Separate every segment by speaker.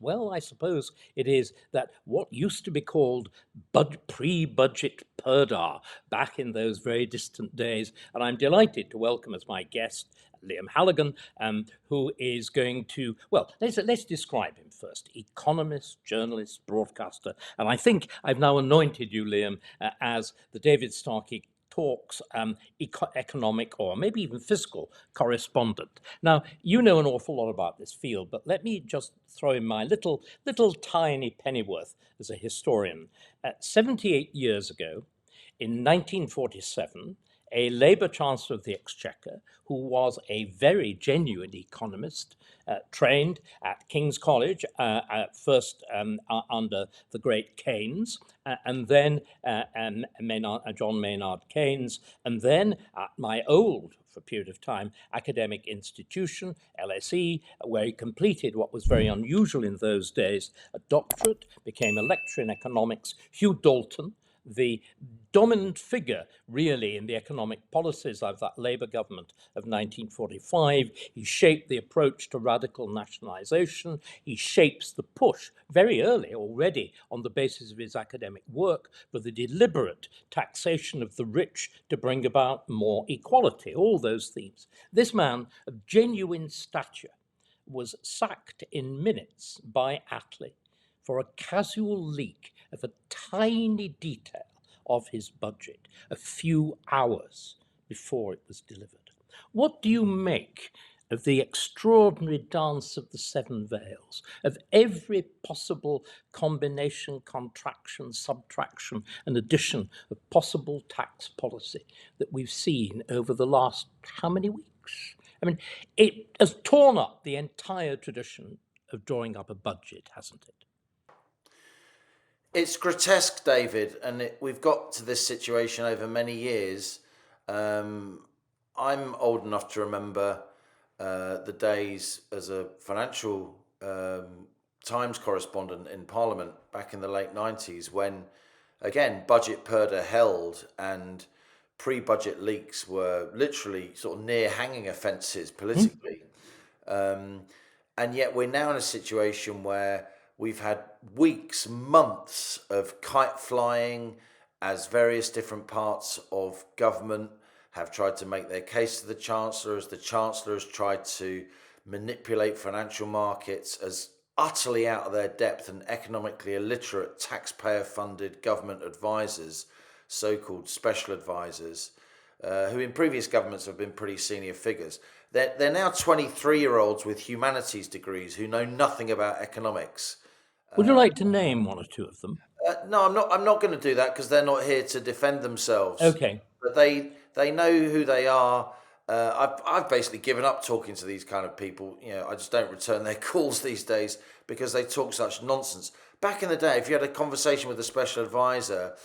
Speaker 1: Well, I suppose it is that what used to be called pre-budget purdah back in those very distant days. And I'm delighted to welcome as my guest Liam Halligan, who is going to, well, let's describe him first. Economist, journalist, broadcaster. And I think I've now anointed you, Liam, as the David Starkey Talks economic or maybe even fiscal correspondent. Now, you know an awful lot about this field, but let me just throw in my little tiny pennyworth as a historian. 78 years ago, in 1947, a Labour Chancellor of the Exchequer, who was a very genuine economist, trained at King's College, first under the great Keynes, and then John Maynard Keynes, and then at my old, for a period of time, academic institution, LSE, where he completed what was very unusual in those days, a doctorate, became a lecturer in economics. Hugh Dalton, the dominant figure, really, in the economic policies of that Labour government of 1945. He shaped the approach to radical nationalisation. He shapes the push very early already on the basis of his academic work for the deliberate taxation of the rich to bring about more equality, all those themes. This man of genuine stature was sacked in minutes by Attlee for a casual leak of a tiny detail of his budget a few hours before it was delivered. What do you make of the extraordinary dance of the seven veils, of every possible combination, contraction, subtraction, and addition of possible tax policy that we've seen over the last how many weeks? I mean, it has torn up the entire tradition of drawing up a budget, hasn't it?
Speaker 2: It's grotesque, David, and we've got to this situation over many years. I'm old enough to remember the days as a financial Times correspondent in Parliament back in the late 90s when, again, budget purdah held and pre-budget leaks were literally sort of near hanging offences politically. And yet we're now in a situation where we've had weeks, months of kite flying as various different parts of government have tried to make their case to the Chancellor, as the Chancellor has tried to manipulate financial markets as utterly out of their depth and economically illiterate taxpayer-funded government advisors, so-called special advisors, who in previous governments have been pretty senior figures. They're now 23-year-olds with humanities degrees who know nothing about economics.
Speaker 1: Would you like to name one or two of them?
Speaker 2: No, I'm not going to do that because they're not here to defend themselves.
Speaker 1: Okay.
Speaker 2: But they know who they are. I've basically given up talking to these kind of people. You know, I just don't return their calls these days because they talk such nonsense. Back in the day, if you had a conversation with a special advisor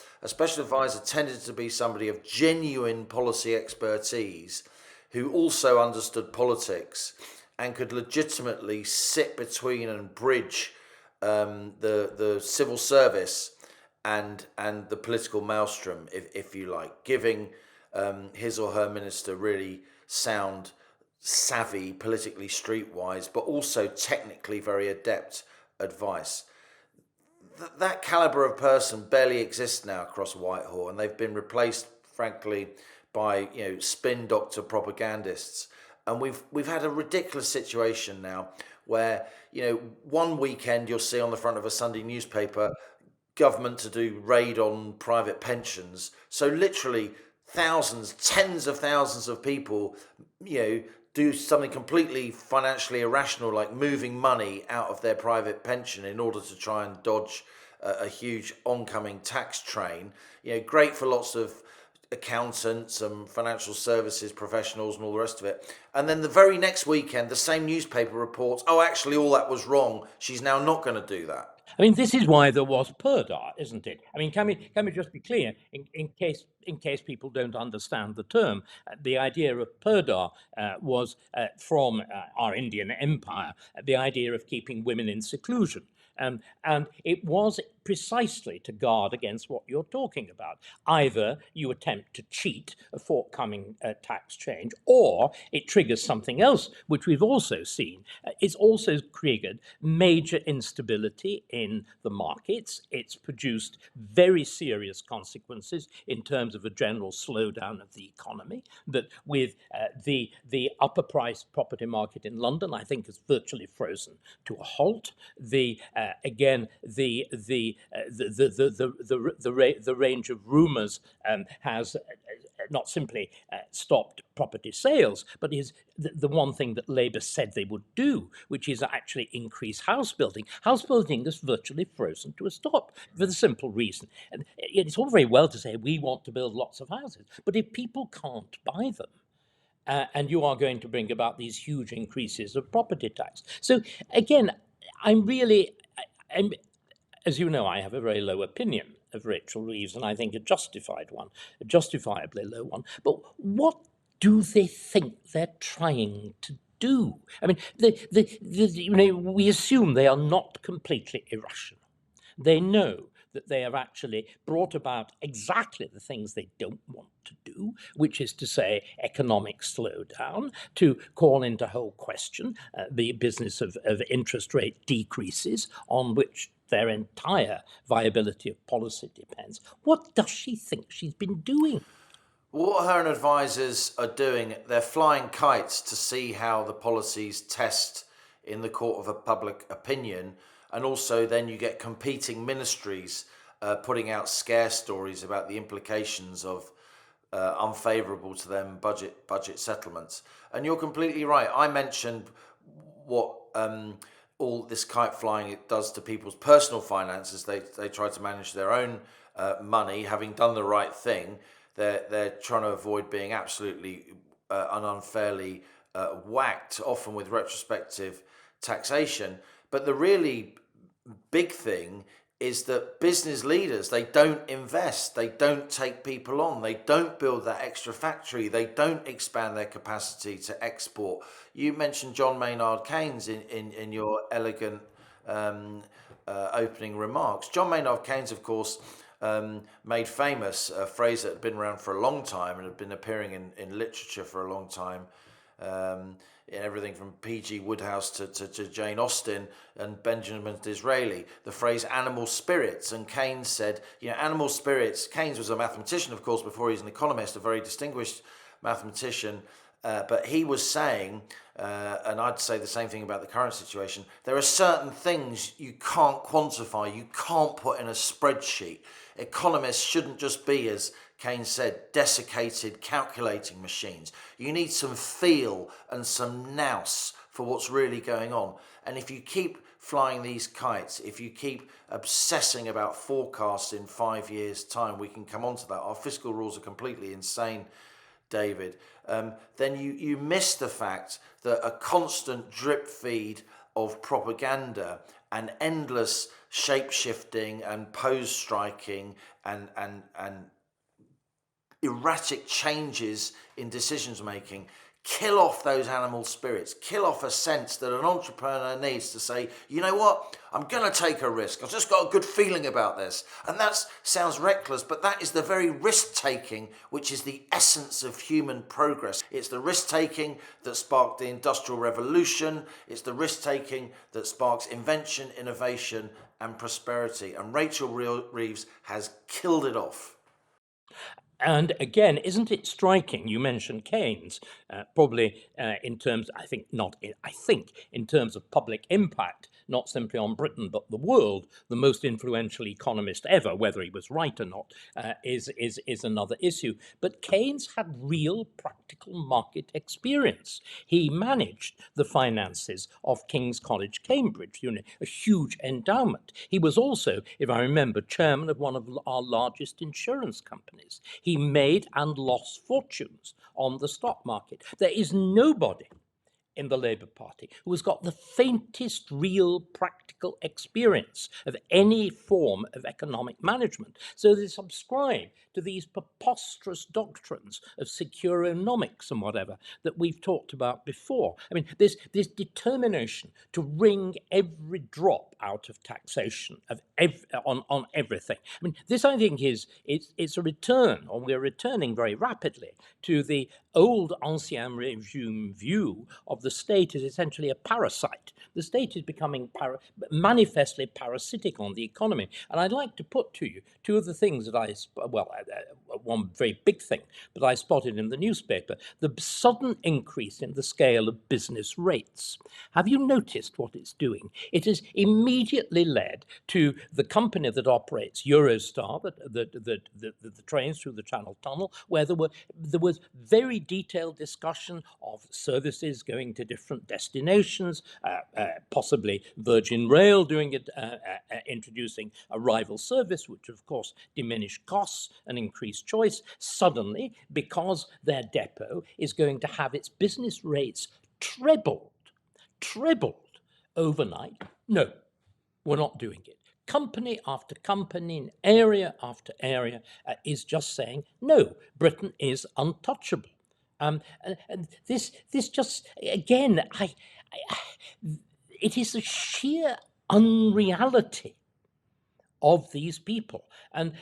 Speaker 2: tended to be somebody of genuine policy expertise who also understood politics and could legitimately sit between and bridge the civil service and the political maelstrom, if you like, giving his or her minister really sound, savvy, politically streetwise, but also technically very adept advice. That caliber of person barely exists now across Whitehall, and they've been replaced, frankly, by spin doctor propagandists. And we've had a ridiculous situation now where one weekend you'll see on the front of a Sunday newspaper government to do raid on private pensions. So literally thousands, tens of thousands of people, do something completely financially irrational, like moving money out of their private pension in order to try and dodge a huge oncoming tax train. Great for lots of accountants and financial services professionals and all the rest of it. And then the very next weekend, the same newspaper reports, oh, actually, all that was wrong. She's now not going to do that.
Speaker 1: I mean, this is why there was purdah, isn't it? I mean, can we just be clear, in case in case people don't understand the term, the idea of purdah was from our Indian empire, the idea of keeping women in seclusion. And it was precisely to guard against what you're talking about. Either you attempt to cheat a forthcoming tax change, or it triggers something else, which we've also seen. It's also triggered major instability in the markets. It's produced very serious consequences in terms of a general slowdown of the economy. That with the upper priced property market in London, I think, is virtually frozen to a halt. The range of rumours has not simply stopped property sales, but is the one thing that Labour said they would do, which is actually increase house building. House building is virtually frozen to a stop for the simple reason. And it's all very well to say we want to build lots of houses, but if people can't buy them, and you are going to bring about these huge increases of property tax. So again, I'm, as you know, I have a very low opinion of Rachel Reeves, and I think a justified one, a justifiably low one. But what do they think they're trying to do? I mean, we assume they are not completely irrational. They know that they have actually brought about exactly the things they don't want to do, which is to say economic slowdown, to call into whole question the business of interest rate decreases on which their entire viability of policy depends. What does she think she's been doing?
Speaker 2: What her and advisors are doing, they're flying kites to see how the policies test in the court of a public opinion. And also then you get competing ministries putting out scare stories about the implications of unfavourable to them budget settlements. And you're completely right. I mentioned what all this kite flying it does to people's personal finances. They try to manage their own money, having done the right thing. They're trying to avoid being absolutely and unfairly whacked, often with retrospective taxation. But the really big thing is that business leaders, they don't invest, they don't take people on, they don't build that extra factory, they don't expand their capacity to export. You mentioned John Maynard Keynes in your elegant opening remarks. John Maynard Keynes, of course, made famous a phrase that had been around for a long time and had been appearing in literature for a long time. Everything from P.G. Wodehouse to Jane Austen and Benjamin Disraeli, the phrase animal spirits. And Keynes said, animal spirits. Keynes was a mathematician, of course, before he was an economist, a very distinguished mathematician. But he was saying, and I'd say the same thing about the current situation, there are certain things you can't quantify, you can't put in a spreadsheet. Economists shouldn't just be, as Keynes said, desiccated calculating machines. You need some feel and some nous for what's really going on. And if you keep flying these kites, if you keep obsessing about forecasts in 5 years' time, we can come on to that. Our fiscal rules are completely insane, David. Then you miss the fact that a constant drip feed of propaganda and endless shape-shifting and pose striking and erratic changes in decisions making kill off those animal spirits, kill off a sense that an entrepreneur needs to say, you know what, I'm going to take a risk. I've just got a good feeling about this. And that sounds reckless, but that is the very risk-taking which is the essence of human progress. It's the risk-taking that sparked the Industrial Revolution. It's the risk-taking that sparks invention, innovation, and prosperity. And Rachel Reeves has killed it off.
Speaker 1: And again, isn't it striking? You mentioned Keynes, probably in terms, I think in terms of public impact, not simply on Britain but the world, the most influential economist ever. Whether he was right or not is another issue. But Keynes had real practical market experience. He managed the finances of King's College, Cambridge, a huge endowment. He was also, if I remember, chairman of one of our largest insurance companies. He made and lost fortunes on the stock market. There is nobody in the Labour Party who has got the faintest real practical experience of any form of economic management. So they subscribe to these preposterous doctrines of securonomics and whatever that we've talked about before. I mean, this determination to wring every drop out of taxation on everything. I mean, this I think it's a return, or we're returning very rapidly to the old ancien régime view of the state as essentially a parasite. The state is becoming manifestly parasitic on the economy. And I'd like to put to you two of the things that one very big thing that I spotted in the newspaper: the sudden increase in the scale of business rates. Have you noticed what it's doing? It has immediately led to the company that operates Eurostar, the trains through the Channel Tunnel, where there was very detailed discussion of services going to different destinations, possibly Virgin Rail doing it, introducing a rival service, which of course diminished costs and increased choice. Suddenly, because their depot is going to have its business rates trebled overnight. No, we're not doing it. Company after company, in area after area, is just saying, no, Britain is untouchable. And this just, again, it is a sheer unreality of these people. And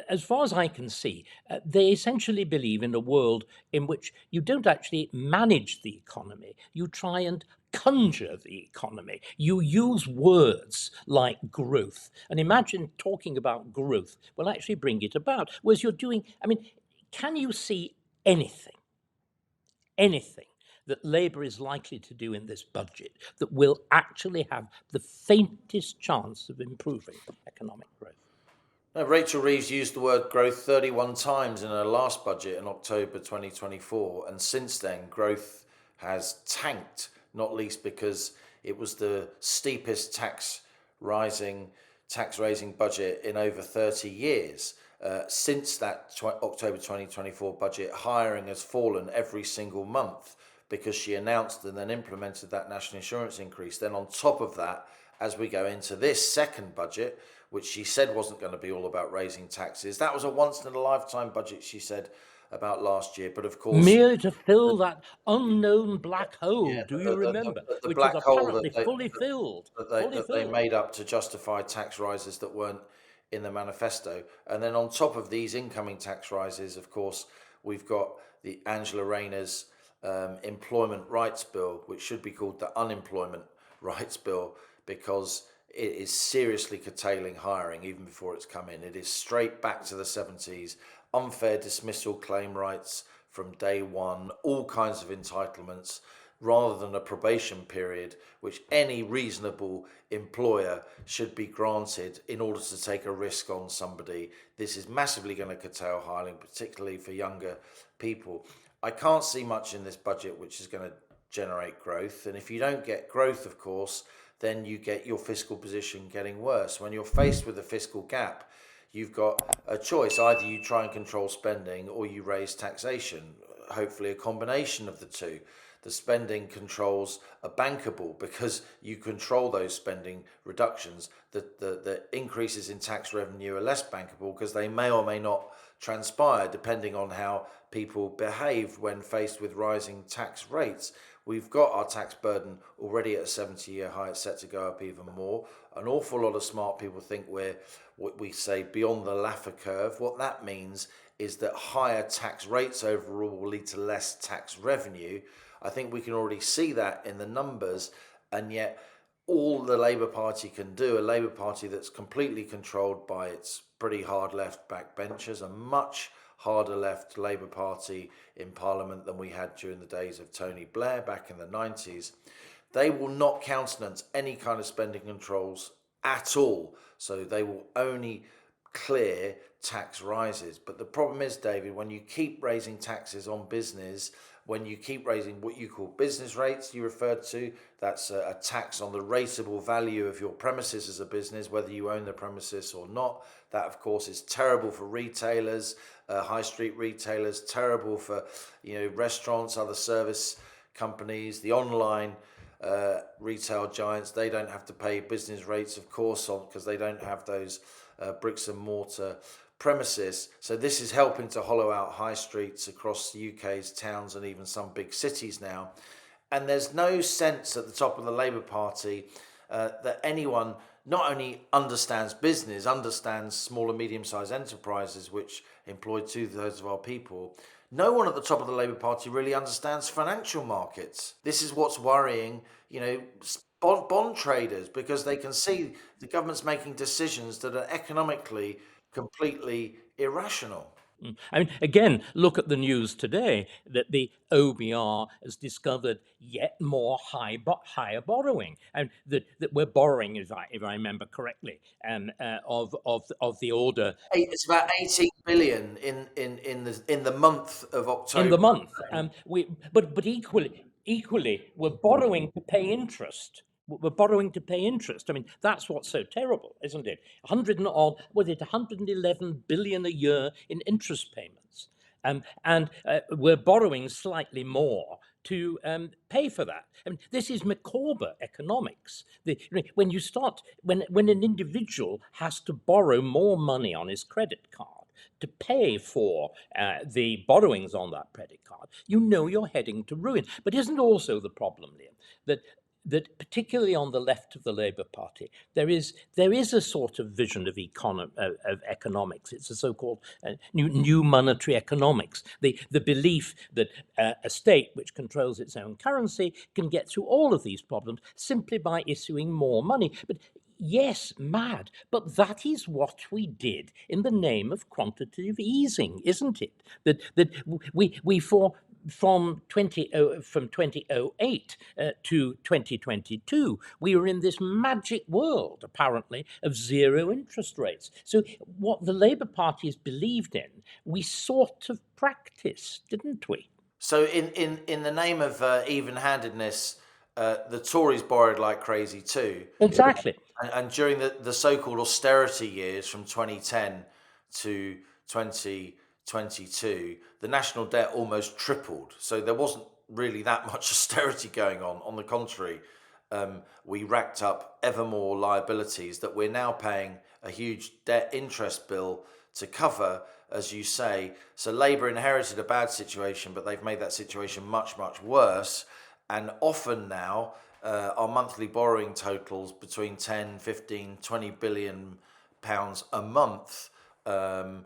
Speaker 1: as far as I can see, they essentially believe in a world in which you don't actually manage the economy, you try and conjure the economy. You use words like growth. And imagine talking about growth will actually bring it about. Whereas you're doing, I mean, can you see anything that Labour is likely to do in this budget that will actually have the faintest chance of improving economic growth?
Speaker 2: Now, Rachel Reeves used the word growth 31 times in her last budget in October 2024, and since then growth has tanked, not least because it was the steepest tax raising budget in over 30 years. Since that October 2024 budget, hiring has fallen every single month because she announced and then implemented that national insurance increase. Then on top of that, as we go into this second budget, which she said wasn't going to be all about raising taxes, that was a once-in-a-lifetime budget, she said, about last year. But of course,
Speaker 1: merely to fill that unknown black hole, do you
Speaker 2: the,
Speaker 1: remember?
Speaker 2: the
Speaker 1: Which was
Speaker 2: black hole
Speaker 1: apparently fully filled.
Speaker 2: that they made up to justify tax rises that weren't in the manifesto. And then on top of these incoming tax rises, of course, we've got the Angela Rayner's employment rights bill, which should be called the unemployment rights bill, because it is seriously curtailing hiring even before it's come in. It is straight back to the 70s, unfair dismissal claim rights from day one, all kinds of entitlements, rather than a probation period, which any reasonable employer should be granted in order to take a risk on somebody. This is massively going to curtail hiring, particularly for younger people. I can't see much in this budget which is going to generate growth. And if you don't get growth, of course, then you get your fiscal position getting worse. When you're faced with a fiscal gap, you've got a choice. Either you try and control spending or you raise taxation, hopefully a combination of the two. The spending controls are bankable because you control those spending reductions. The increases in tax revenue are less bankable because they may or may not transpire depending on how people behave when faced with rising tax rates. We've got our tax burden already at a 70-year high. It's set to go up even more. An awful lot of smart people think we're, what we say, beyond the Laffer curve. What that means is that higher tax rates overall will lead to less tax revenue. I think we can already see that in the numbers, and yet all the Labour Party can do, a Labour Party that's completely controlled by its pretty hard left backbenchers, a much harder left Labour Party in Parliament than we had during the days of Tony Blair back in the 90s. They will not countenance any kind of spending controls at all. So they will only clear tax rises. But the problem is, David, when you keep raising taxes on business, when you keep raising what you call business rates, you referred to, that's a tax on the rateable value of your premises as a business, whether you own the premises or not. That, of course, is terrible for retailers, high street retailers, terrible for restaurants, other service companies, the online retail giants, they don't have to pay business rates, of course, because they don't have those bricks and mortar premises. So this is helping to hollow out high streets across the UK's towns and even some big cities now. And there's no sense at the top of the Labour Party that anyone not only understands business, understands small and medium-sized enterprises, which employ 2/3 of our people. No one at the top of the Labour Party really understands financial markets. This is what's worrying, bond traders, because they can see the government's making decisions that are economically completely irrational.
Speaker 1: I mean, again, look at the news today that the OBR has discovered yet more higher borrowing, and that we're borrowing, if I remember correctly, of the order
Speaker 2: It's about 18 billion in the month of
Speaker 1: in the
Speaker 2: October.
Speaker 1: month. But equally, we're borrowing to pay interest. We're borrowing to pay interest. I mean, that's what's so terrible, isn't it? 111 billion a year in interest payments, and we're borrowing slightly more to pay for that. I mean, this is Macabre economics. When an individual has to borrow more money on his credit card to pay for the borrowings on that credit card, you know you're heading to ruin. But isn't also the problem, Liam, that particularly on the left of the Labour Party, there is a sort of vision of economics. It's a so-called new monetary economics. The belief that a state which controls its own currency can get through all of these problems simply by issuing more money. But yes, mad, but that is what we did in the name of quantitative easing, isn't it? That we from 2008 to 2022, we were in this magic world, apparently, of zero interest rates. So what the Labour Party has believed in, we sort of practiced, didn't we?
Speaker 2: So in the name of even-handedness, the Tories borrowed like crazy too.
Speaker 1: Exactly.
Speaker 2: And during the so-called austerity years from 2010 to 2022, the national debt almost tripled. So there wasn't really that much austerity going on. On the contrary, we racked up ever more liabilities that we're now paying a huge debt interest bill to cover, as you say. So Labour inherited a bad situation, but they've made that situation much, much worse. And often now, our monthly borrowing totals between 10, 15, 20 billion pounds a month over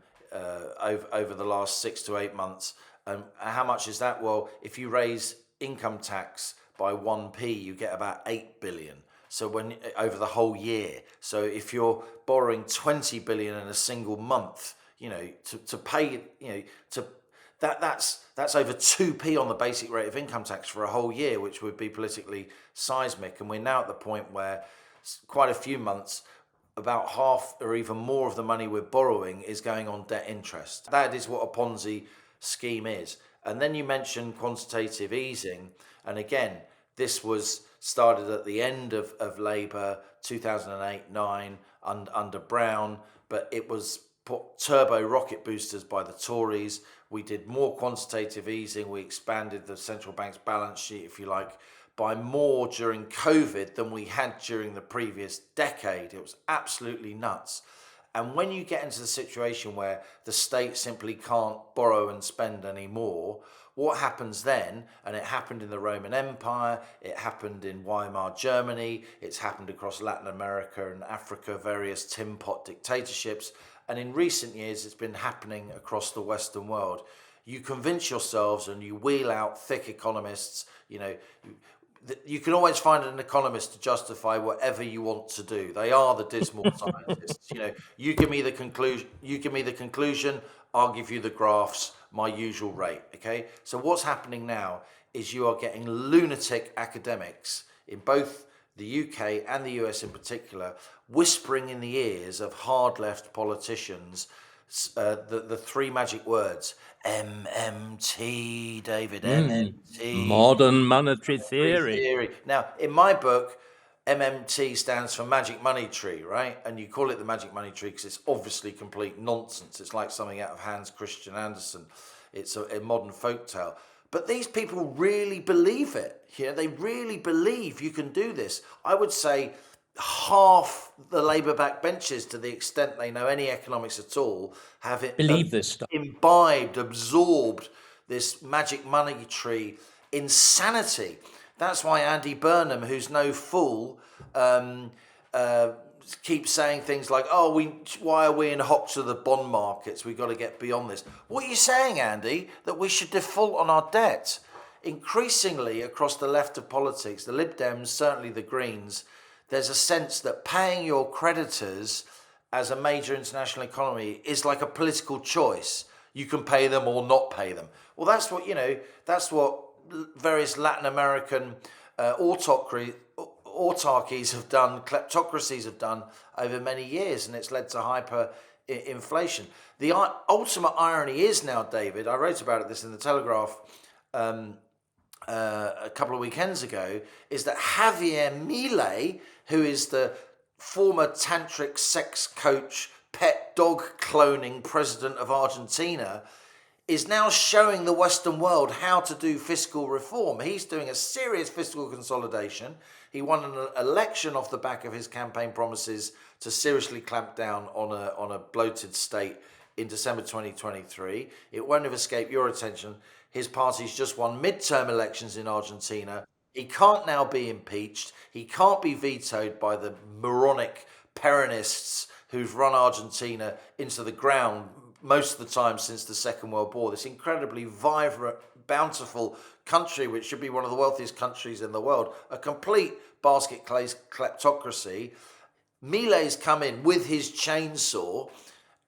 Speaker 2: the last 6 to 8 months. And how much is that? Well, if you raise income tax by 1p, you get about 8 billion. So when over the whole year. So if you're borrowing 20 billion in a single month, to pay, that's over 2p on the basic rate of income tax for a whole year, which would be politically seismic. And we're now at the point where quite a few months, about half or even more of the money we're borrowing is going on debt interest. That is what a Ponzi scheme is. And then you mentioned quantitative easing. And again, this was started at the end of Labour, 2008-9, under Brown, but it was put turbo rocket boosters by the Tories. We did more quantitative easing. We expanded the central bank's balance sheet, if you like, by more during COVID than we had during the previous decade. It was absolutely nuts. And when you get into the situation where the state simply can't borrow and spend anymore, what happens then? And it happened in the Roman Empire, it happened in Weimar Germany, it's happened across Latin America and Africa, various tin pot dictatorships. And in recent years, it's been happening across the Western world. You convince yourselves and you wheel out thick economists, you can always find an economist to justify whatever you want to do. They are the dismal scientists. You give me the conclusion, I'll give you the graphs, my usual rate. Okay. So what's happening now is you are getting lunatic academics in both the UK and the US in particular, whispering in the ears of hard left politicians the three magic words, MMT, David, MMT.
Speaker 1: Modern monetary theory.
Speaker 2: Now, in my book, MMT stands for Magic Money Tree, right? And you call it the Magic Money Tree because it's obviously complete nonsense. It's like something out of Hans Christian Andersen. It's a modern folktale. But these people really believe it. They really believe you can do this. I would say half the Labour backbenchers, to the extent they know any economics at all, have
Speaker 1: Believe this stuff.
Speaker 2: imbibed, absorbed this magic money tree insanity. That's why Andy Burnham, who's no fool, keeps saying things like, "Oh, why are we in hock to the bond markets? We've got to get beyond this." What are you saying, Andy? That we should default on our debt? Increasingly across the left of politics, the Lib Dems, certainly the Greens, there's a sense that paying your creditors as a major international economy is like a political choice. You can pay them or not pay them. Well, that's what various Latin American autarchies have done, kleptocracies have done over many years, and it's led to hyperinflation. The ultimate irony is now, David, I wrote about this in the Telegraph a couple of weekends ago, is that Javier Milei, who is the former tantric sex coach, pet dog cloning president of Argentina, is now showing the Western world how to do fiscal reform. He's doing a serious fiscal consolidation. He won an election off the back of his campaign promises to seriously clamp down on a bloated state in December 2023. It won't have escaped your attention. His party's just won midterm elections in Argentina. He can't now be impeached. He can't be vetoed by the moronic Peronists who've run Argentina into the ground most of the time since the Second World War. This incredibly vibrant, bountiful country, which should be one of the wealthiest countries in the world, a complete basket case kleptocracy. Milei's come in with his chainsaw,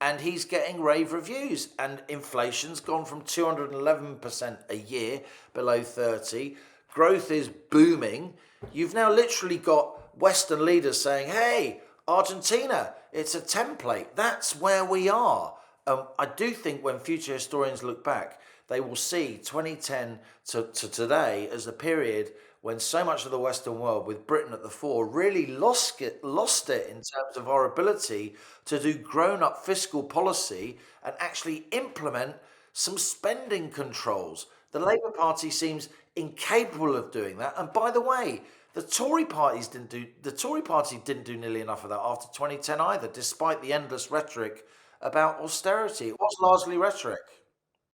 Speaker 2: and he's getting rave reviews. And inflation's gone from 211% a year below 30. Growth is booming. You've now literally got Western leaders saying, "Hey, Argentina, it's a template." That's where we are. I do think when future historians look back, they will see 2010 to today as a period when so much of the Western world, with Britain at the fore, really lost it in terms of our ability to do grown-up fiscal policy and actually implement some spending controls. The Labour Party seems incapable of doing that. And by the way, the Tory Party didn't do nearly enough of that after 2010 either, despite the endless rhetoric about austerity. It was largely rhetoric.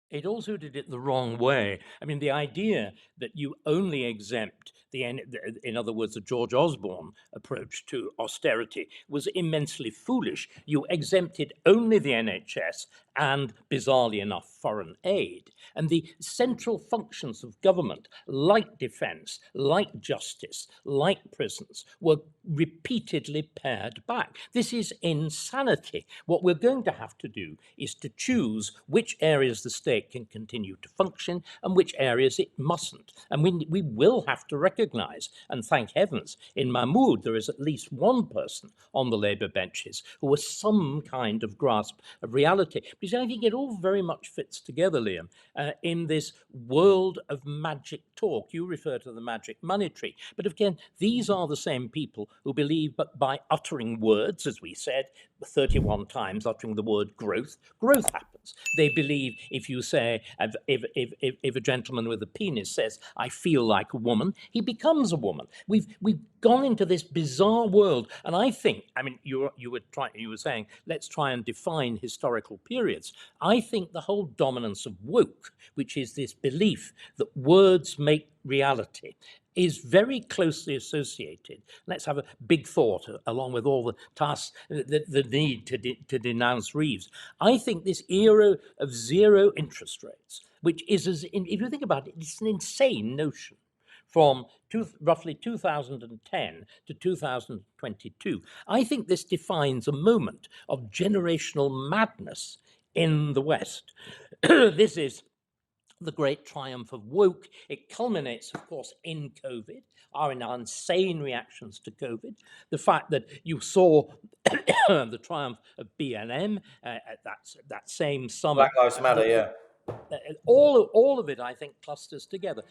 Speaker 1: It also did it the wrong way. I mean, the idea that you only exempt in other words, the George Osborne approach to austerity was immensely foolish. You exempted only the NHS and, bizarrely enough, foreign aid. And the central functions of government, like defence, like justice, like prisons, were repeatedly pared back. This is insanity. What we're going to have to do is to choose which areas the state can continue to function and which areas it mustn't. And we will have to recognise, and thank heavens, in Mahmoud there is at least one person on the Labour benches who has some kind of grasp of reality. Because I think it all very much fits together, Liam, in this world of magic talk. You refer to the magic money tree. But again, these are the same people who believe that by uttering words, as we said, 31 times, uttering the word growth, growth happens. They believe if you say, if a gentleman with a penis says, "I feel like a woman," he becomes a woman. We've gone into this bizarre world, and I think, I mean, you were saying, let's try and define historical periods. I think the whole dominance of woke, which is this belief that words make reality, is very closely associated. Let's have a big thought along with all the tasks, the need to denounce Reeves. I think this era of zero interest rates, which is, if you think about it, it's an insane notion. From roughly 2010 to 2022, I think this defines a moment of generational madness in the West. This is the great triumph of woke. It culminates, of course, in COVID, our insane reactions to COVID. The fact that you saw the triumph of BLM at that same summit.
Speaker 2: Black Lives Matter, yeah.
Speaker 1: All of it, I think, clusters together.